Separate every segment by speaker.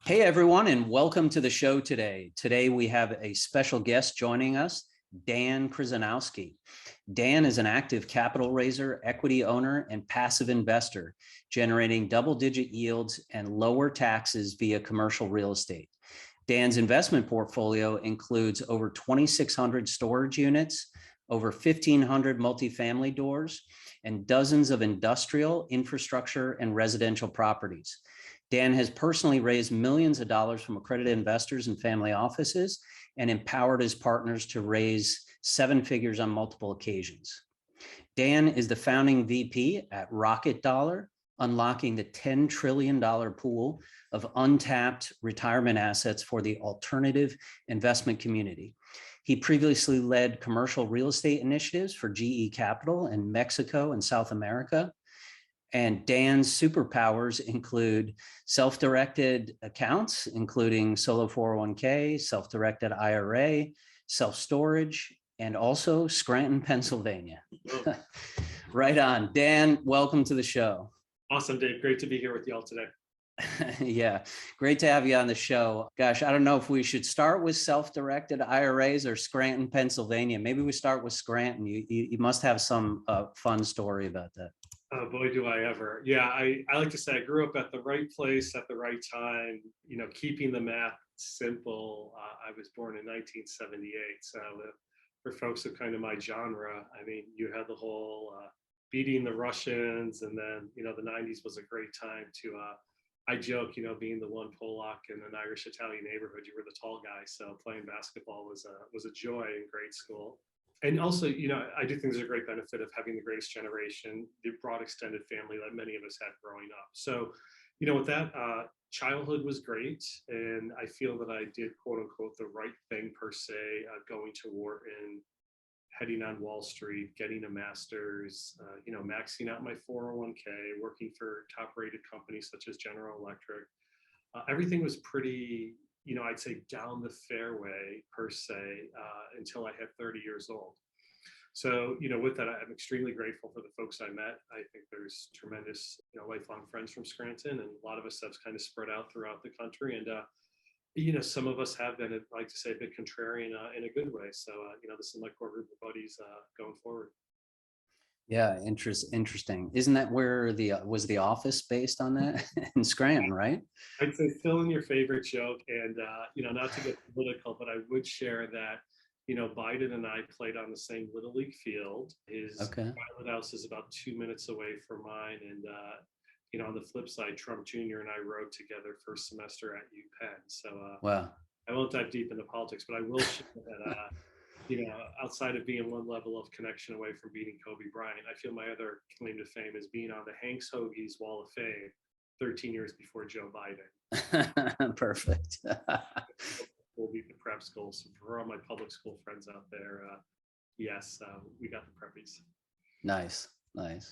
Speaker 1: Hey everyone, and welcome to the show today. Today we have a special guest joining us, Dan Kryzanowski. Dan is an active capital raiser, equity owner, and passive investor, generating double-digit yields and lower taxes via commercial real estate. Dan's investment portfolio includes over 2,600 storage units, over 1,500 multifamily doors, and dozens of industrial, infrastructure, and residential properties. Dan has personally raised millions of dollars from accredited investors and family offices and empowered his partners to raise seven figures on multiple occasions. Dan is the founding VP at Rocket Dollar, unlocking the $10 trillion pool of untapped retirement assets for the alternative investment community. He previously led commercial real estate initiatives for GE Capital in Mexico and South America. And Dan's superpowers include self-directed accounts, including solo 401k, self-directed IRA, self-storage, and also Scranton, Pennsylvania. Right on. Dan, welcome to the show.
Speaker 2: Awesome, Dave. Great to be here with y'all today.
Speaker 1: Yeah, great to have you on the show. Gosh, I don't know if we should start with self-directed IRAs or Scranton, Pennsylvania. Maybe we start with Scranton. You must have some fun story about that.
Speaker 2: Oh boy, do I ever. Yeah, I like to say I grew up at the right place at the right time, keeping the math simple. I was born in 1978. So for folks of kind of my genre, I mean, you had the whole beating the Russians, and then, the 90s was a great time to, I joke, being the one Polak in an Irish-Italian neighborhood, you were the tall guy. So playing basketball was a joy in grade school. And also, I do think there's a great benefit of having the greatest generation, the broad extended family that many of us had growing up. So, with that, childhood was great. And I feel that I did, quote unquote, the right thing per se, going to Wharton, heading on Wall Street, getting a master's, maxing out my 401k, working for top rated companies such as General Electric. Everything was pretty, I'd say down the fairway per se, until I hit 30 years old. So, with that, I'm extremely grateful for the folks I met. I think there's tremendous, lifelong friends from Scranton, and a lot of us have kind of spread out throughout the country. And, some of us have been, I like to say, a bit contrarian in a good way. So, this is my core group of buddies going forward.
Speaker 1: Yeah, interesting. Isn't that where was the office based on that in Scranton, right?
Speaker 2: I'd say fill in your favorite joke, and not to get political, but I would share that Biden and I played on the same Little League field. His pilot house is about 2 minutes away from mine, and on the flip side, Trump Jr. and I rode together first semester at UPenn. So
Speaker 1: wow.
Speaker 2: I won't dive deep into politics, but I will share that. Outside of being one level of connection away from beating Kobe Bryant, I feel my other claim to fame is being on the Hanks Hoagies Wall of Fame 13 years before Joe Biden.
Speaker 1: Perfect.
Speaker 2: We'll beat the prep school. So for all my public school friends out there, yes, we got the preppies.
Speaker 1: Nice.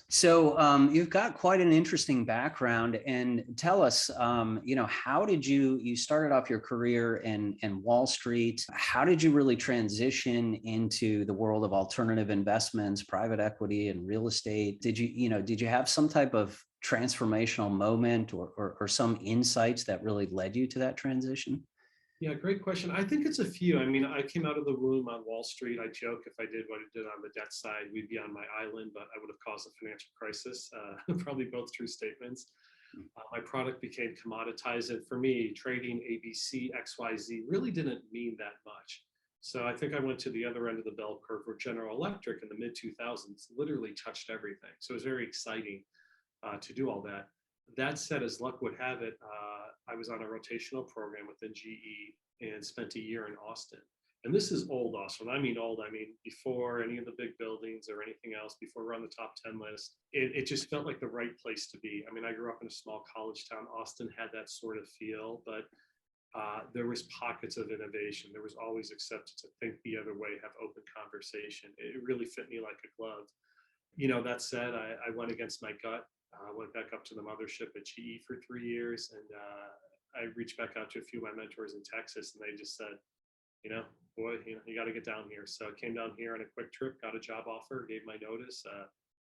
Speaker 1: So you've got quite an interesting background, and tell us, how did you started off your career in Wall Street? How did you really transition into the world of alternative investments, private equity, and real estate? Did you have some type of transformational moment or some insights that really led you to that transition?
Speaker 2: Yeah, great question. I think it's a few. I mean, I came out of the womb on Wall Street. I joke if I did what I did on the debt side, we'd be on my island, but I would have caused a financial crisis. Probably both true statements. My product became commoditized. And for me, trading ABC, XYZ really didn't mean that much. So I think I went to the other end of the bell curve where General Electric in the mid 2000s literally touched everything. So it was very exciting to do all that. That said, as luck would have it, I was on a rotational program within GE and spent a year in Austin. And this is old Austin. I mean old. I mean before any of the big buildings or anything else, before we're on the top 10 list. It just felt like the right place to be. I mean, I grew up in a small college town. Austin had that sort of feel, but there was pockets of innovation. There was always acceptance to think the other way, have open conversation. It really fit me like a glove. That said, I went against my gut. Went back up to the mothership at GE for 3 years, and I reached back out to a few of my mentors in Texas, and they just said, boy, you got to get down here. So I came down here on a quick trip, got a job offer, gave my notice.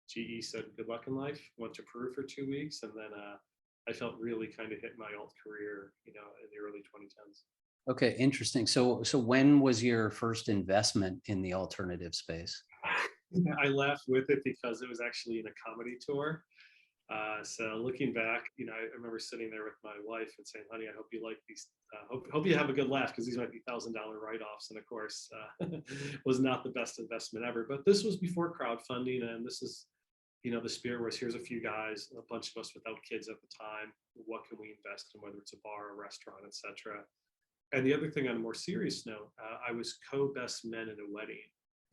Speaker 2: GE said, good luck in life. Went to Peru for 2 weeks, and then I felt really kind of hit my alt career, in the early 2010s.
Speaker 1: Okay, interesting. So when was your first investment in the alternative space?
Speaker 2: Yeah, I laughed with it because it was actually in a comedy tour. So looking back, I remember sitting there with my wife and saying, "Honey, I hope you like these. Hope you have a good laugh because these might be $1,000 write-offs." And of course, was not the best investment ever. But this was before crowdfunding, and this is, the spirit was, here's a few guys, a bunch of us without kids at the time. What can we invest in? Whether it's a bar, a restaurant, etc. And the other thing, on a more serious note, I was co-best men at a wedding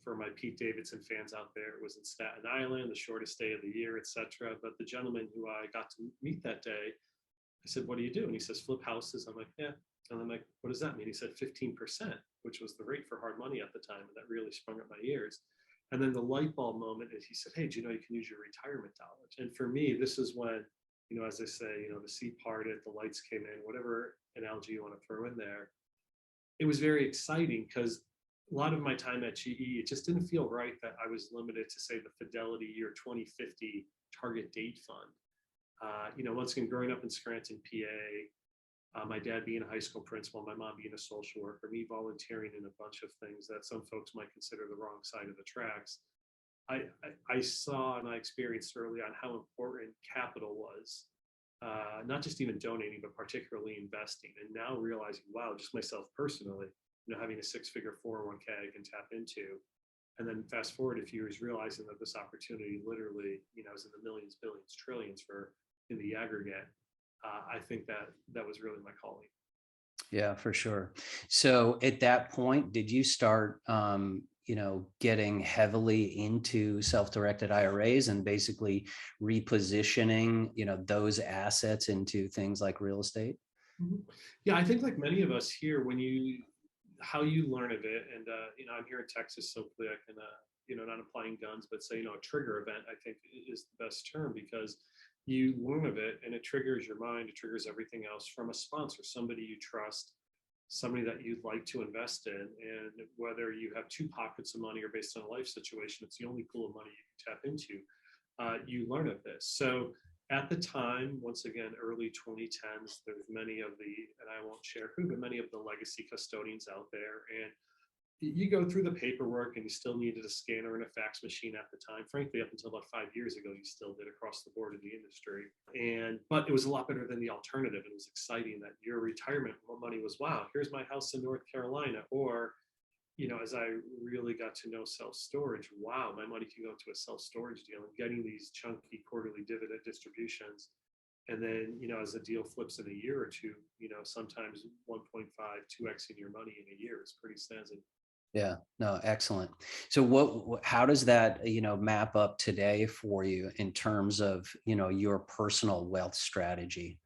Speaker 2: for my Pete Davidson fans out there. It was in Staten Island, the shortest day of the year, etc. But the gentleman who I got to meet that day, I said, "What do you do?" And he says, "Flip houses." I'm like, "Yeah." And I'm like, "What does that mean?" He said, 15%, which was the rate for hard money at the time. And that really sprung up my ears. And then the light bulb moment is he said, "Hey, do you know you can use your retirement dollars?" And for me, this is when, as they say, the sea parted, the lights came in, whatever analogy you want to throw in there. It was very exciting because a lot of my time at GE, it just didn't feel right that I was limited to, say, the Fidelity Year 2050 target date fund. Once again, growing up in Scranton, PA, my dad being a high school principal, my mom being a social worker, me volunteering in a bunch of things that some folks might consider the wrong side of the tracks. I saw and I experienced early on how important capital was, not just even donating, but particularly investing. And now realizing, wow, just myself personally, having a six-figure 401k I can tap into. And then fast forward a few years, realizing that this opportunity literally, is in the millions, billions, trillions for in the aggregate. I think that was really my calling.
Speaker 1: Yeah, for sure. So at that point, did you start, getting heavily into self-directed IRAs and basically repositioning, those assets into things like real estate?
Speaker 2: Mhm. Yeah, I think like many of us here, how you learn of it, and I'm here in Texas, so hopefully I can, not applying guns, but say, a trigger event, I think is the best term, because you learn of it and it triggers your mind, it triggers everything else from a sponsor, somebody you trust, somebody that you'd like to invest in. And whether you have two pockets of money or based on a life situation, it's the only pool of money you can tap into. You learn of this. So at the time, once again, early 2010s, there's many of and I won't share who, but many of the legacy custodians out there. And you go through the paperwork and you still needed a scanner and a fax machine at the time. Frankly, up until about 5 years ago, you still did across the board in the industry. But it was a lot better than the alternative. It was exciting that your retirement money was, wow, here's my house in North Carolina. Or, as I really got to know self-storage, wow, my money can go to a self-storage deal, and getting these chunky quarterly dividend distributions. And then, as a deal flips in a year or two, sometimes 1.5, 2xing your money in a year is pretty snazzy.
Speaker 1: Yeah, no, excellent. So how does that, map up today for you in terms of, your personal wealth strategy?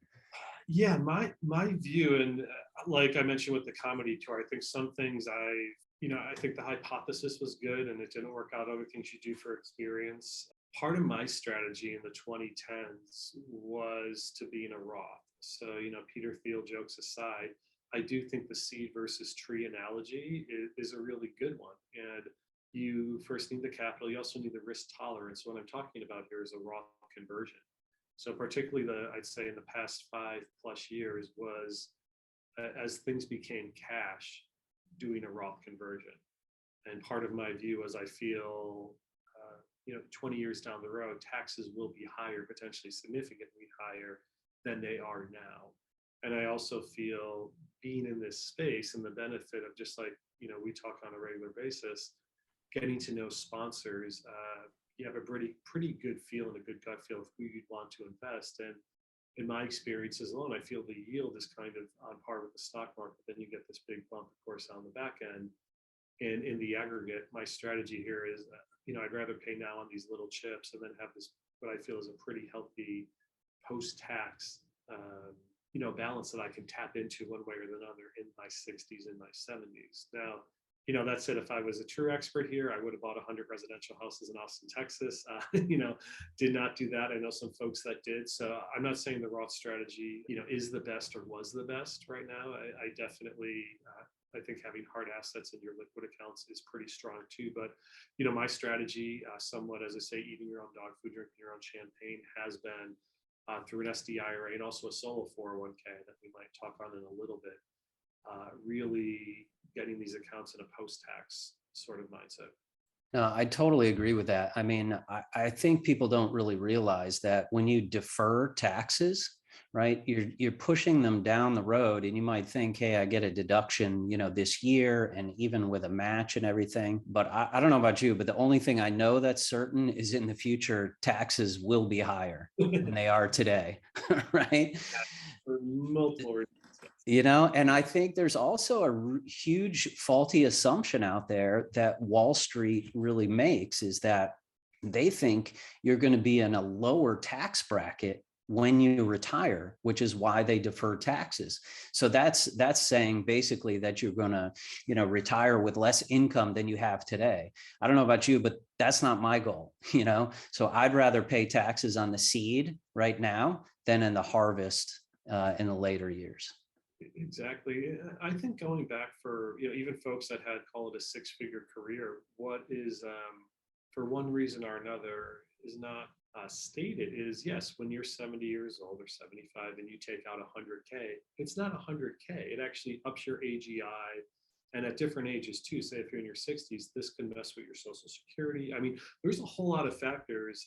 Speaker 2: Yeah, my view, and like I mentioned with the comedy tour, I think some things I think the hypothesis was good and it didn't work out. Other things you do for experience. Part of my strategy in the 2010s was to be in a Roth. So, Peter Thiel jokes aside, I do think the seed versus tree analogy is a really good one. And you first need the capital, you also need the risk tolerance. What I'm talking about here is a Roth conversion. So particularly I'd say in the past 5+ years was, as things became cash, doing a Roth conversion. And part of my view is I feel, 20 years down the road, taxes will be higher, potentially significantly higher than they are now. And I also feel being in this space and the benefit of, just like, we talk on a regular basis, getting to know sponsors, you have a pretty good feel and a good gut feel of who you'd want to invest. And in my experiences alone, I feel the yield is kind of on par with the stock market. Then you get this big bump, of course, on the back end. And in the aggregate, my strategy here is, I'd rather pay now on these little chips and then have this, what I feel is a pretty healthy post-tax, balance that I can tap into one way or another in my 60s and my 70s. Now, that said, if I was a true expert here, I would have bought 100 residential houses in Austin, Texas. Did not do that. I know some folks that did. So I'm not saying the Roth strategy, is the best or was the best right now. I definitely, I think having hard assets in your liquid accounts is pretty strong too. But, my strategy, somewhat, as I say, eating your own dog food, drinking your own champagne, has been through an SDIRA and also a solo 401k that we might talk on in a little bit, really getting these accounts in a post-tax sort of mindset.
Speaker 1: No, I totally agree with that. I mean, I think people don't really realize that when you defer taxes, right, you're pushing them down the road, and you might think, hey, I get a deduction, this year, and even with a match and everything. But I don't know about you, but the only thing I know that's certain is in the future, taxes will be higher than they are today, right?
Speaker 2: For multiple reasons.
Speaker 1: And I think there's also a huge faulty assumption out there that Wall Street really makes, is that they think you're going to be in a lower tax bracket when you retire, which is why they defer taxes. So that's saying basically that you're going to, retire with less income than you have today. I don't know about you, but that's not my goal, So I'd rather pay taxes on the seed right now than in the harvest in the later years.
Speaker 2: Exactly. I think going back for, even folks that had, call it a 6-figure career, what is, for one reason or another, is not stated is, yes, when you're 70 years old or 75 and you take out 100K, it's not 100K. It actually ups your AGI. And at different ages too, say if you're in your 60s, this can mess with your Social Security. I mean, there's a whole lot of factors.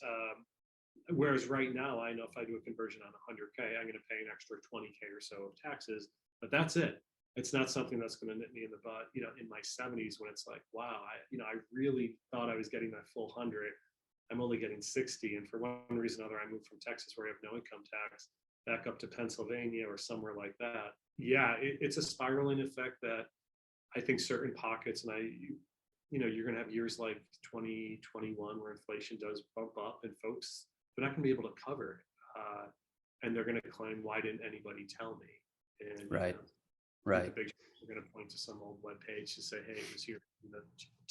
Speaker 2: Whereas right now, I know if I do a conversion on 100K, I'm going to pay an extra 20K or so of taxes, but that's it. It's not something that's going to nip me in the butt, in my 70s, when it's like, wow, I really thought I was getting that full 100. I'm only getting 60. And for one reason or another, I moved from Texas, where I have no income tax, back up to Pennsylvania or somewhere like that. Yeah, it's a spiraling effect that I think certain pockets, and you're going to have years like 2021 where inflation does bump up, and folks, they're not going to be able to cover it. And they're going to claim, why didn't anybody tell me? And
Speaker 1: Right.
Speaker 2: they're going to point to some old webpage to say, hey, it was here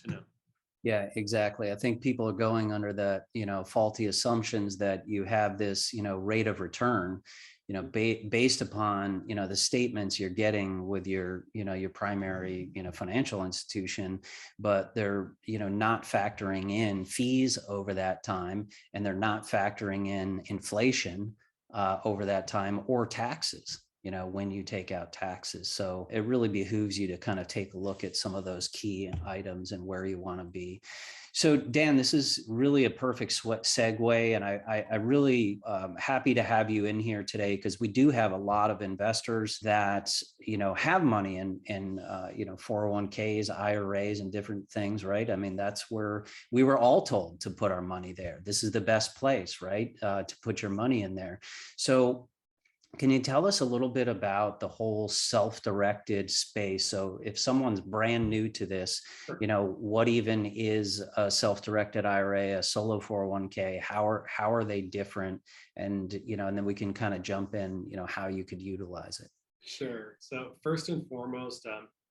Speaker 2: to know.
Speaker 1: Yeah, exactly. I think people are going under that, faulty assumptions that you have this, rate of return, based upon, the statements you're getting with your, your primary, financial institution, but they're, not factoring in fees over that time, and they're not factoring in inflation over that time, or taxes, when you take out taxes. So it really behooves you to kind of take a look at some of those key items and where you want to be. So Dan, this is really a perfect segue, and I really happy to have you in here today, because we do have a lot of investors that have money in 401ks, IRAs, and different things, right? I mean, that's where we were all told to put our money there. This is the best place, right, to put your money in there. So can you tell us a little bit about the whole self-directed space? So if someone's brand new to this, what even is a self-directed IRA, a solo 401k? How are they different? And, and then we can kind of jump in, how you could utilize it.
Speaker 2: Sure. So first and foremost,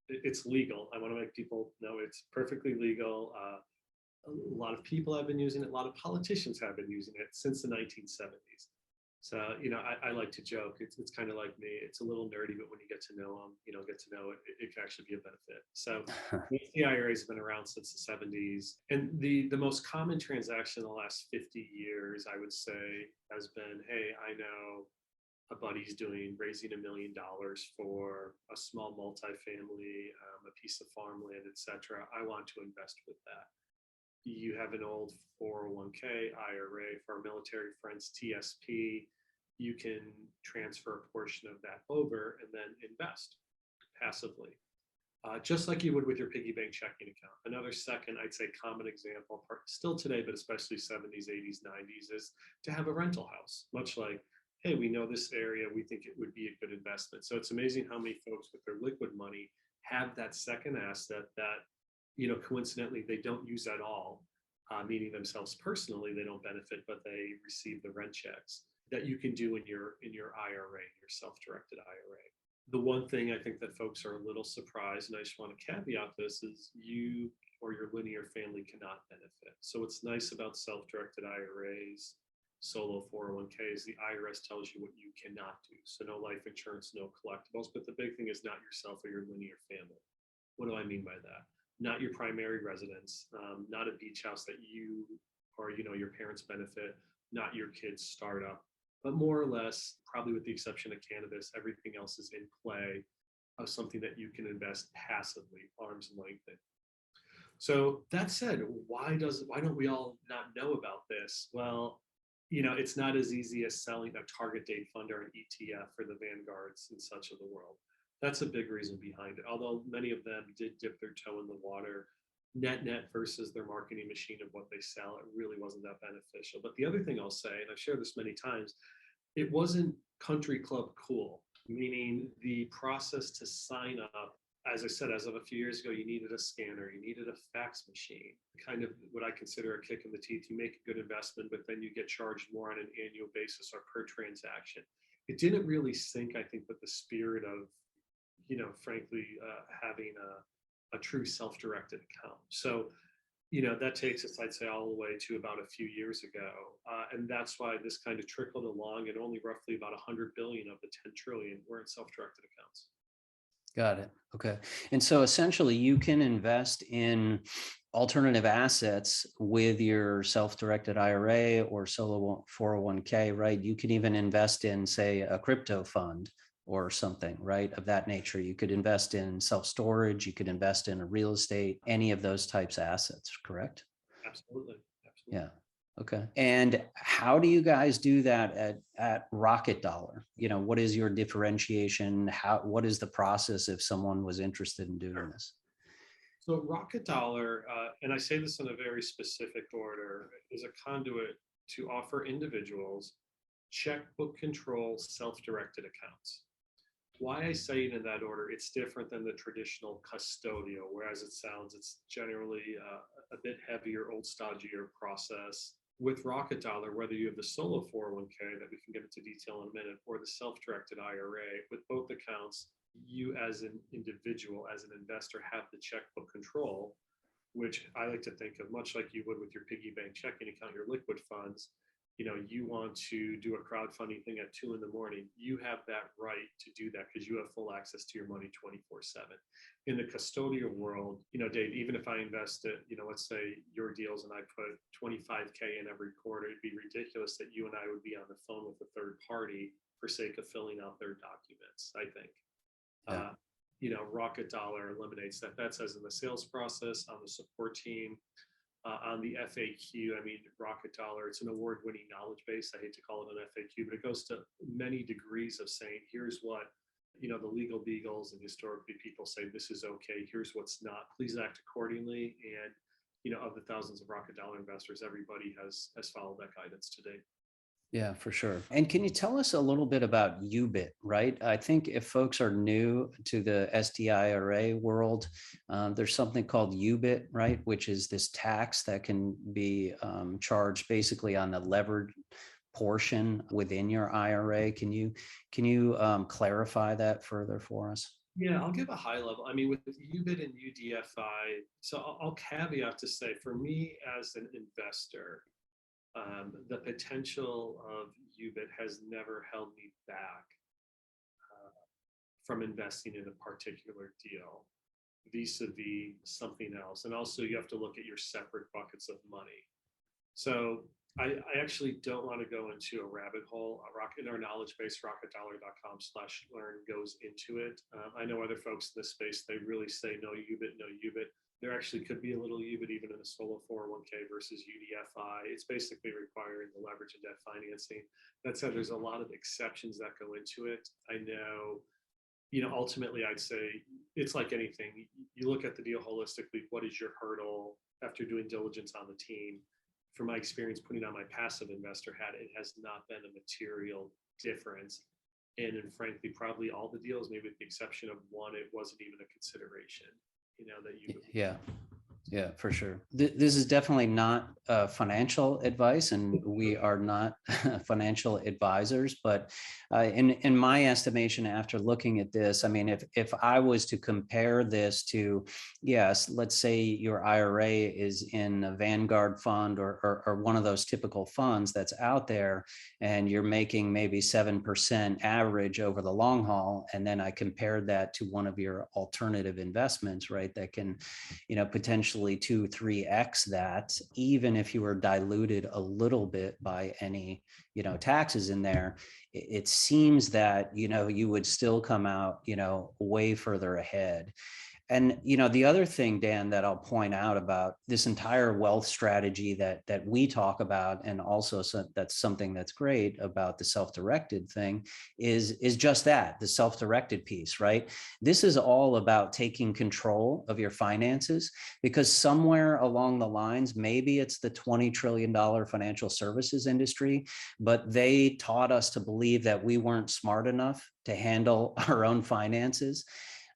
Speaker 2: it's legal. I want to make people know it's perfectly legal. A lot of people have been using it. A lot of politicians have been using it since the 1970s. So, I like to joke, it's kind of like me. It's a little nerdy, but when you get to know them, get to know it, it can actually be a benefit. So the IRA has been around since the 70s. And the most common transaction in the last 50 years, I would say, has been, hey, I know a buddy's raising $1 million for a small multifamily, a piece of farmland, etc. I want to invest with that. You have an old 401k, IRA for our military friends, TSP. You can transfer a portion of that over and then invest passively, just like you would with your piggy bank checking account. Another second, I'd say, common example, still today, but especially 70s, 80s, 90s, is to have a rental house. Much like, hey, we know this area, we think it would be a good investment. So it's amazing how many folks with their liquid money have that second asset that, coincidentally, they don't use at all, meaning themselves personally, they don't benefit, but they receive the rent checks that you can do in your IRA, your self-directed IRA. The one thing I think that folks are a little surprised, and I just want to caveat this, is you or your linear family cannot benefit. So what's nice about self-directed IRAs, solo 401ks, the IRS tells you what you cannot do. So no life insurance, no collectibles, but the big thing is not yourself or your linear family. What do I mean by that? Not your primary residence, not a beach house that you or your parents benefit, not your kids' startup. but more or less, probably with the exception of cannabis, everything else is in play of something that you can invest passively, arm's length in. So that said, why don't we all not know about this? Well, it's not as easy as selling a target date fund or an ETF for the Vanguards and such of the world. That's a big reason behind it. Although many of them did dip their toe in the water, net versus their marketing machine of what they sell, it really wasn't that beneficial. But the other thing I'll say, and I've shared this many times, it wasn't country club cool, meaning the process to sign up, as I said, as of a few years ago, you needed a scanner, you needed a fax machine, kind of what I consider a kick in the teeth. You make a good investment, but then you get charged more on an annual basis or per transaction. It didn't really sync, I think, with the spirit of, frankly, having a true self-directed account. So, that takes us, I'd say, all the way to about a few years ago. And that's why this kind of trickled along, and only roughly about 100 billion of the 10 trillion were in self-directed accounts.
Speaker 1: Got it. Okay. And so essentially you can invest in alternative assets with your self-directed IRA or solo 401k, right? You can even invest in, say, a crypto fund or something, right, of that nature. You could invest in self-storage, you could invest in a real estate, any of those types of assets, correct?
Speaker 2: Absolutely.
Speaker 1: Yeah. Okay. And how do you guys do that at Rocket Dollar? What is your differentiation? What is the process if someone was interested in doing this?
Speaker 2: So Rocket Dollar, and I say this in a very specific order, is a conduit to offer individuals checkbook control self-directed accounts. Why I say it in that order, it's different than the traditional custodial, whereas it sounds, it's generally a bit heavier, old stodgier process. With Rocket Dollar, whether you have the solo 401k that we can get into detail in a minute, or the self-directed IRA, with both accounts, you as an individual, as an investor, have the checkbook control, which I like to think of much like you would with your piggy bank checking account, your liquid funds. You want to do a crowdfunding thing at 2 a.m, you have that right to do that because you have full access to your money 24/7. In the custodial world, Dave, even if I invest it, let's say your deals and I put 25K in every quarter, it'd be ridiculous that you and I would be on the phone with a third party for sake of filling out their documents, I think. Yeah. Rocket Dollar eliminates that. That says in the sales process, on the support team, on the FAQ, Rocket Dollar, it's an award-winning knowledge base. I hate to call it an FAQ, but it goes to many degrees of saying, here's what, the legal beagles and historically people say, this is okay, here's what's not, please act accordingly. And, of the thousands of Rocket Dollar investors, everybody has followed that guidance to date.
Speaker 1: Yeah, for sure. And can you tell us a little bit about UBIT, right? I think if folks are new to the STIRA world, there's something called UBIT, right? Which is this tax that can be charged basically on the levered portion within your IRA. Can you clarify that further for us?
Speaker 2: Yeah, I'll give a high level. With UBIT and UDFI, so I'll caveat to say, for me as an investor, the potential of UBIT has never held me back from investing in a particular deal vis-a-vis something else. And also you have to look at your separate buckets of money. So I actually don't want to go into a rabbit hole. In our knowledge base, rocketdollar.com/learn goes into it. I know other folks in this space, they really say no UBIT, no UBIT. There actually could be a little UBIT even in a solo 401k versus UDFI. It's basically requiring the leverage and debt financing. That said, there's a lot of exceptions that go into it. I know, ultimately I'd say it's like anything. You look at the deal holistically. What is your hurdle after doing diligence on the team? From my experience putting on my passive investor hat, it has not been a material difference. And frankly, probably all the deals, maybe with the exception of one, it wasn't even a consideration. That you.
Speaker 1: Yeah, for sure. This is definitely not financial advice, and we are not financial advisors. But in my estimation, after looking at this, if I was to compare this to, yes, let's say your IRA is in a Vanguard Fund or one of those typical funds that's out there, and you're making maybe 7% average over the long haul, and then I compared that to one of your alternative investments, right, that can, potentially potentially 2-3x that, even if you were diluted a little bit by any, taxes in there, it seems that, you would still come out, way further ahead. And the other thing, Dan, that I'll point out about this entire wealth strategy that we talk about, and also that's something that's great about the self-directed thing, is just that, the self-directed piece, right? This is all about taking control of your finances, because somewhere along the lines, maybe it's the $20 trillion financial services industry, but they taught us to believe that we weren't smart enough to handle our own finances.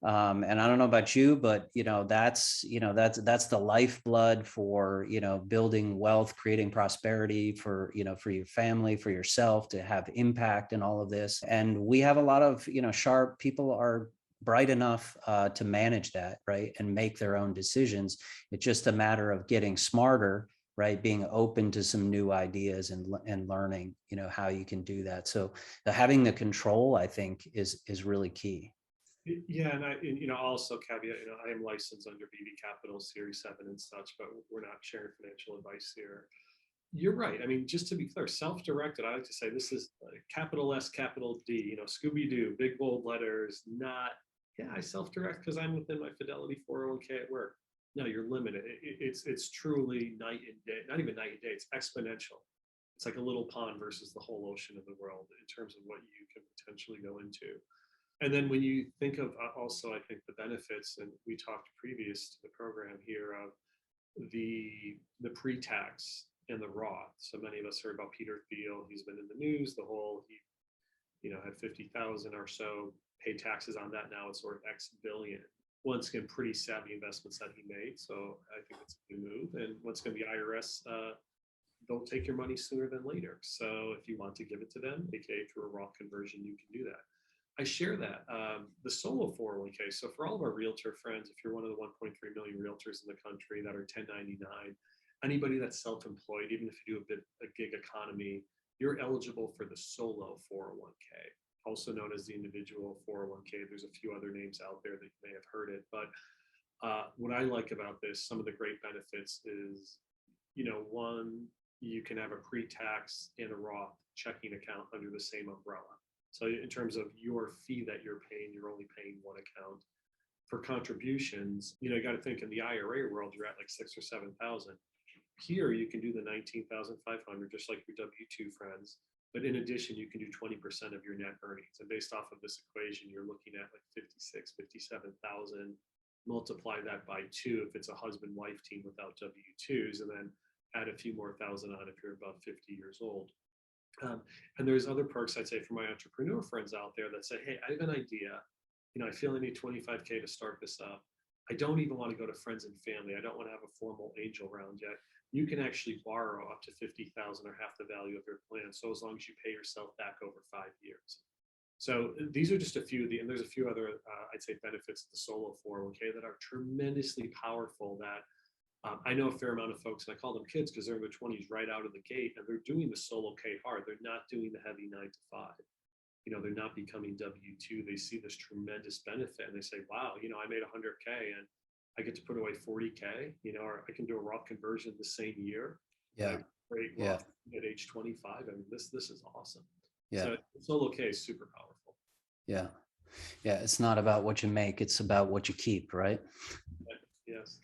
Speaker 1: And I don't know about you, but that's the lifeblood for building wealth, creating prosperity for for your family, for yourself, to have impact in all of this. And we have a lot of sharp people are bright enough to manage that, right, and make their own decisions. It's just a matter of getting smarter, right, being open to some new ideas and learning how you can do that. So having the control, I think, is really key.
Speaker 2: Yeah, and also caveat, I am licensed under BB Capital Series 7 and such, but we're not sharing financial advice here. You're right. I mean, just to be clear, self-directed, I like to say this is capital S, capital D, Scooby-Doo, big bold letters, not, I self-direct because I'm within my Fidelity 401k at work. No, you're limited. It's truly night and day, not even night and day, it's exponential. It's like a little pond versus the whole ocean of the world in terms of what you can potentially go into. And then when you think of also, I think the benefits, and we talked previous to the program here of the pre-tax and the Roth. So many of us heard about Peter Thiel. He's been in the news. He had 50,000 or so, paid taxes on that. Now it's sort of X billion. Once again, pretty savvy investments that he made. So I think it's a good move. And once again, the IRS, they'll take your money sooner than later. So if you want to give it to them, aka through a Roth conversion, you can do that. I share that. The solo 401k. So for all of our realtor friends, if you're one of the 1.3 million realtors in the country that are 1099, anybody that's self-employed, even if you do a gig economy, you're eligible for the solo 401k, also known as the individual 401k. There's a few other names out there that you may have heard it. But what I like about this, some of the great benefits is, one, you can have a pre-tax and a Roth checking account under the same umbrella. So in terms of your fee that you're paying, you're only paying one account. For contributions, you got to think in the IRA world, you're at like 6,000 or 7,000. Here, you can do the 19,500, just like your W-2 friends. But in addition, you can do 20% of your net earnings. And based off of this equation, you're looking at like 56,000, 57,000. Multiply that by 2 if it's a husband-wife team without W-2s, and then add a few more thousand on if you're above 50 years old. And there's other perks I'd say for my entrepreneur friends out there that say, hey, I have an idea. I feel I need 25K to start this up. I don't even want to go to friends and family. I don't want to have a formal angel round yet. You can actually borrow up to 50,000 or half the value of your plan. So as long as you pay yourself back over 5 years. So these are just a few and there's a few other, I'd say, benefits of the solo 401k that are tremendously powerful that I know a fair amount of folks, and I call them kids because they're in their 20s right out of the gate, and they're doing the solo K hard. They're not doing the heavy 9 to 5. They're not becoming W-2. They see this tremendous benefit, and they say, wow, I made 100K, and I get to put away 40K, or I can do a Roth conversion the same year.
Speaker 1: Yeah.
Speaker 2: Great Roth at age 25. I mean, this is awesome.
Speaker 1: Yeah.
Speaker 2: So solo K is super powerful.
Speaker 1: Yeah. Yeah. It's not about what you make. It's about what you keep, right?
Speaker 2: Yes.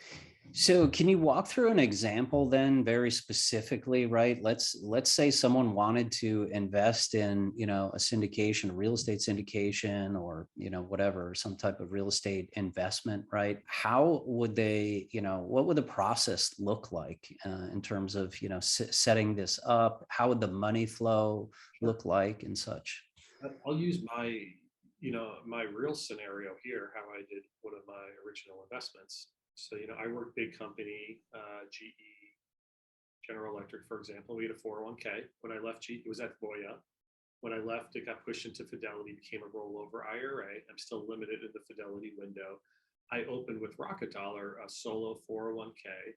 Speaker 1: So can you walk through an example then, very specifically, right? Let's say someone wanted to invest in, a syndication, a real estate syndication, or, whatever, some type of real estate investment, right? How would they, what would the process look like in terms of, setting this up? How would the money flow look like and such?
Speaker 2: I'll use my real scenario here, how I did one of my original investments. So, I worked big company, GE, General Electric, for example. We had a 401k. When I left GE, it was at Voya. When I left, it got pushed into Fidelity, became a rollover IRA. I'm still limited in the Fidelity window. I opened with Rocket Dollar, a solo 401k.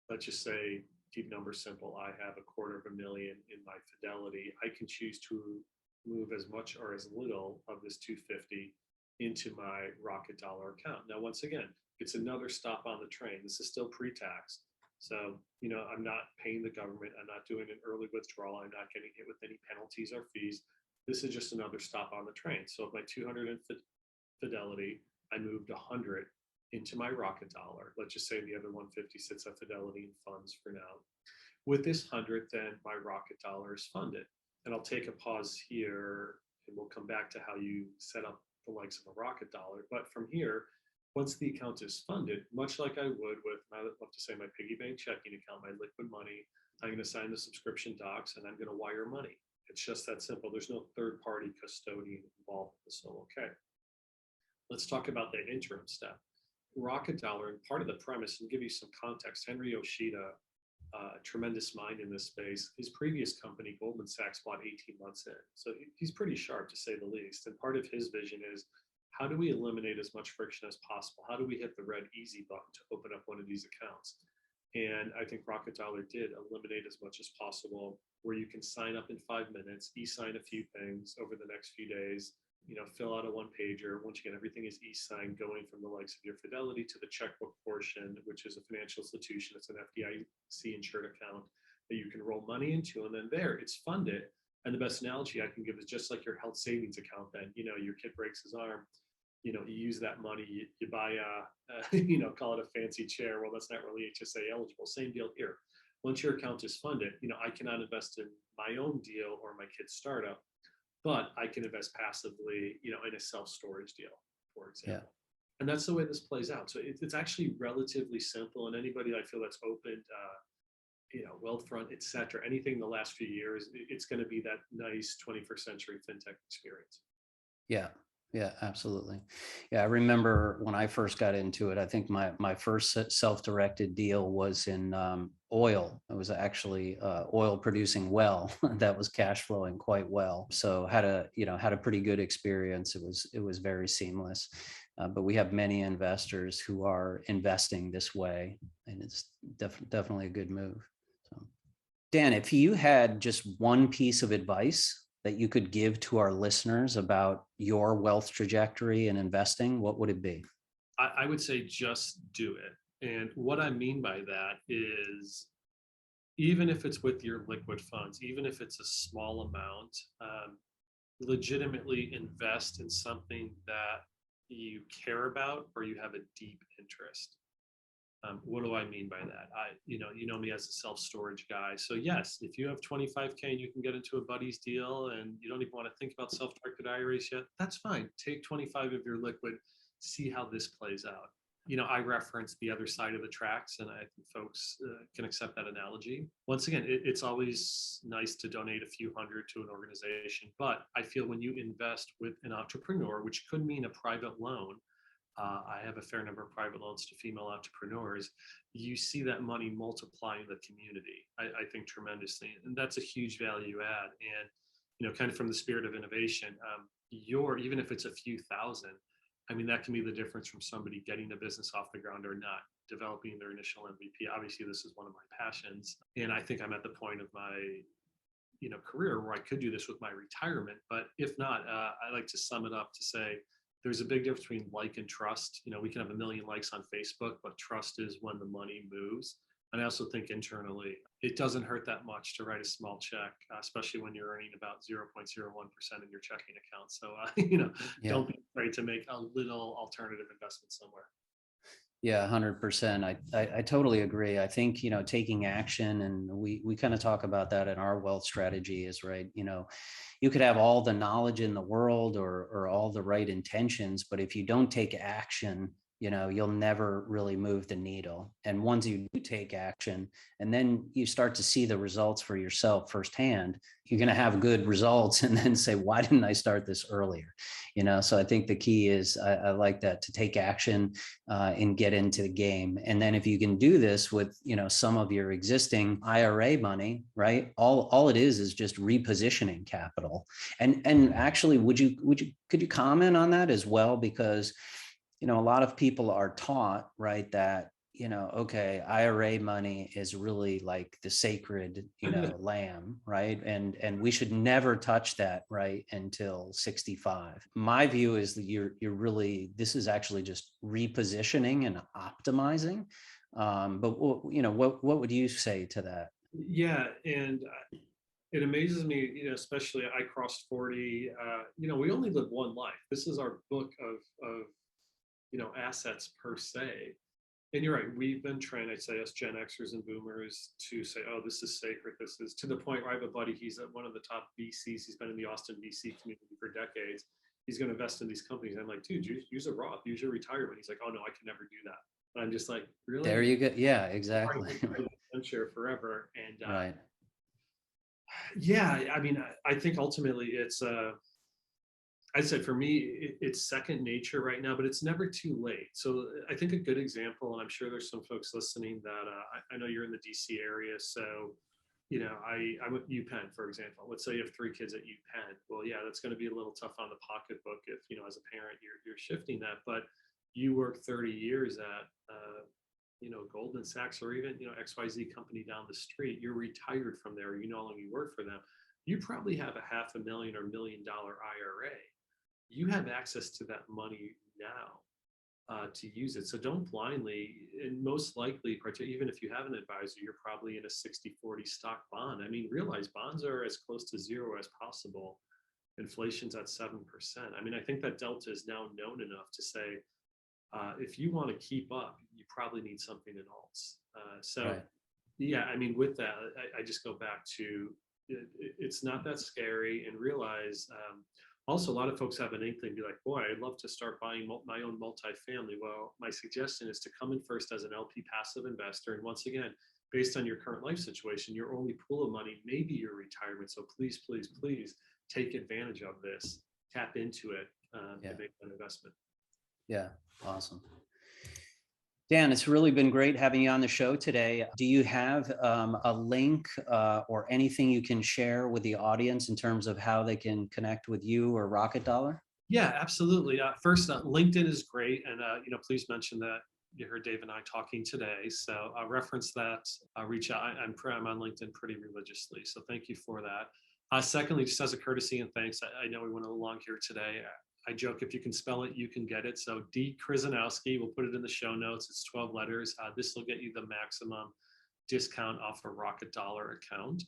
Speaker 2: Let's just say, keep numbers simple, I have $250,000 in my Fidelity. I can choose to move as much or as little of this 250 into my Rocket Dollar account. Now, once again, It's another stop on the train. This is still pre-tax. So, I'm not paying the government. I'm not doing an early withdrawal. I'm not getting hit with any penalties or fees. This is just another stop on the train. So if my 200 Fidelity, I moved 100 into my Rocket Dollar. Let's just say the other 150 sits at Fidelity and funds for now. With this 100, then my Rocket Dollar is funded. And I'll take a pause here and we'll come back to how you set up the likes of a Rocket Dollar. But from here, once the account is funded, much like I would with, I love to say, my piggy bank checking account, my liquid money, I'm going to sign the subscription docs and I'm going to wire money. It's just that simple. There's no third party custodian involved in this. So, okay. Let's talk about that interim step. Rocket Dollar, and part of the premise, and give you some context, Henry Yoshida, tremendous mind in this space, his previous company, Goldman Sachs, bought 18 months in. So he's pretty sharp, to say the least. And part of his vision is, how do we eliminate as much friction as possible? How do we hit the red easy button to open up one of these accounts? And I think Rocket Dollar did eliminate as much as possible, where you can sign up in 5 minutes, e-sign a few things over the next few days, fill out a one-pager. Once again, everything is e-sign, going from the likes of your Fidelity to the checkbook portion, which is a financial institution. It's an FDIC insured account that you can roll money into, and then there it's funded. And the best analogy I can give is just like your health savings account. Then your kid breaks his arm, you use that money, you buy a call it a fancy chair. Well, that's not really HSA eligible. Same deal here. Once your account is funded, I cannot invest in my own deal or my kid's startup, but I can invest passively, in a self-storage deal, for example. Yeah. And that's the way this plays out. So it's actually relatively simple. And anybody I feel that's opened, Wealthfront, et cetera, anything in the last few years, it's going to be that nice 21st century fintech experience.
Speaker 1: Yeah. Yeah, absolutely. Yeah, I remember when I first got into it, I think my first self-directed deal was in oil. It was actually oil producing well that was cash flowing quite well. So had a pretty good experience. It was very seamless. But we have many investors who are investing this way, and it's definitely a good move. So, Dan, if you had just one piece of advice that you could give to our listeners about your wealth trajectory and investing, what would it be?
Speaker 2: I would say just do it. And what I mean by that is, even if it's with your liquid funds, even if it's a small amount, legitimately invest in something that you care about or you have a deep interest. What do I mean by that? You know me as a self-storage guy. So yes, if you have 25K and you can get into a buddy's deal and you don't even want to think about self-directed IRAs yet, that's fine. Take 25 of your liquid, see how this plays out. I reference the other side of the tracks, and I think folks can accept that analogy. Once again, it's always nice to donate a few hundred to an organization, but I feel when you invest with an entrepreneur, which could mean a private loan, I have a fair number of private loans to female entrepreneurs. You see that money multiply in the community, I think tremendously. And that's a huge value add. And, kind of from the spirit of innovation, even if it's a few thousand, that can be the difference from somebody getting a business off the ground or not, developing their initial MVP. Obviously, this is one of my passions. And I think I'm at the point of my career where I could do this with my retirement. But if not, I like to sum it up to say, there's a big difference between like and trust. We can have 1 million likes on Facebook, but trust is when the money moves. And I also think internally, it doesn't hurt that much to write a small check, especially when you're earning about 0.01% in your checking account. So, Don't be afraid to make a little alternative investment somewhere.
Speaker 1: Yeah, 100%. I totally agree. I think, taking action, and we kind of talk about that in our wealth strategy is, right. You could have all the knowledge in the world or all the right intentions, but if you don't take action, you'll never really move the needle. And once you do take action and then you start to see the results for yourself firsthand, you're going to have good results and then say, why didn't I start this earlier? So I think the key is, I like that, to take action and get into the game. And then if you can do this with, some of your existing IRA money, right? All it is just repositioning capital. And actually, could you comment on that as well? Because a lot of people are taught, right, that, okay, IRA money is really like the sacred, lamb, right? And we should never touch that, right, until 65. My view is that you're really, this is actually just repositioning and optimizing. But what would you say to that?
Speaker 2: Yeah, and it amazes me, especially I crossed 40. We only live one life. This is our book of assets per se. And you're right. We've been trained, I'd say, us Gen Xers and Boomers, to say, "Oh, this is sacred. This is," to the point where I have a buddy. He's at one of the top VCs. He's been in the Austin VC community for decades. He's going to invest in these companies. I'm like, dude, use a Roth, use your retirement. He's like, "Oh no, I can never do that." And I'm just like,
Speaker 1: There
Speaker 2: really?
Speaker 1: you go. Yeah, exactly.
Speaker 2: I'm sure forever. And
Speaker 1: Right.
Speaker 2: yeah, I mean, I think ultimately it's I said for me, it's second nature right now, but it's never too late. So I think a good example, and I'm sure there's some folks listening that I know you're in the DC area. So, I'm at UPenn, for example. Let's say you have 3 kids at UPenn. Well, yeah, that's going to be a little tough on the pocketbook if, as a parent, you're shifting that. But you work 30 years at, Goldman Sachs, or even, XYZ company down the street. You're retired from there. You no longer work for them. You probably have a $500,000 or $1 million IRA. You have access to that money now to use it. So don't blindly, and most likely, even if you have an advisor, you're probably in a 60-40 stock bond. I mean, realize bonds are as close to zero as possible. Inflation's at 7%. I mean, I think that delta is now known enough to say, if you want to keep up, you probably need something in alts.
Speaker 1: Right.
Speaker 2: Yeah, I mean, with that, I just go back to it's not that scary, and realize also a lot of folks have an inkling, be like, boy, I'd love to start buying my own multifamily. Well, my suggestion is to come in first as an LP passive investor. And once again, based on your current life situation, your only pool of money may be your retirement. So please, please, please take advantage of this, tap into it,
Speaker 1: Yeah.
Speaker 2: and make an investment.
Speaker 1: Yeah. Awesome. Dan, it's really been great having you on the show today. Do you have a link or anything you can share with the audience in terms of how they can connect with you or Rocket Dollar?
Speaker 2: Yeah, absolutely. First, LinkedIn is great, and please mention that you heard Dave and I talking today. So reference that. Reach out. I'm on LinkedIn pretty religiously, so thank you for that. Secondly, just as a courtesy and thanks, I know we went a little long here today. I joke, if you can spell it, you can get it. So D Kryzanowski, we'll put it in the show notes. It's 12 letters. This will get you the maximum discount off a Rocket Dollar account.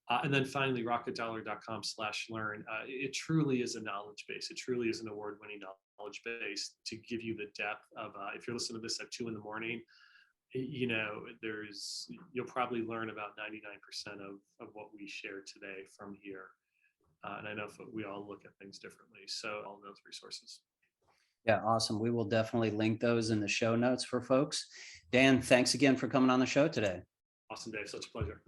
Speaker 2: And then finally, rocketdollar.com/learn. It truly is a knowledge base. It truly is an award-winning knowledge base to give you the depth of, if you're listening to this at 2 a.m, you'll probably learn about 99% of what we shared today from here. And I know we all look at things differently. So all those resources.
Speaker 1: Yeah, awesome. We will definitely link those in the show notes for folks. Dan, thanks again for coming on the show today.
Speaker 2: Awesome, Dave. Such a pleasure.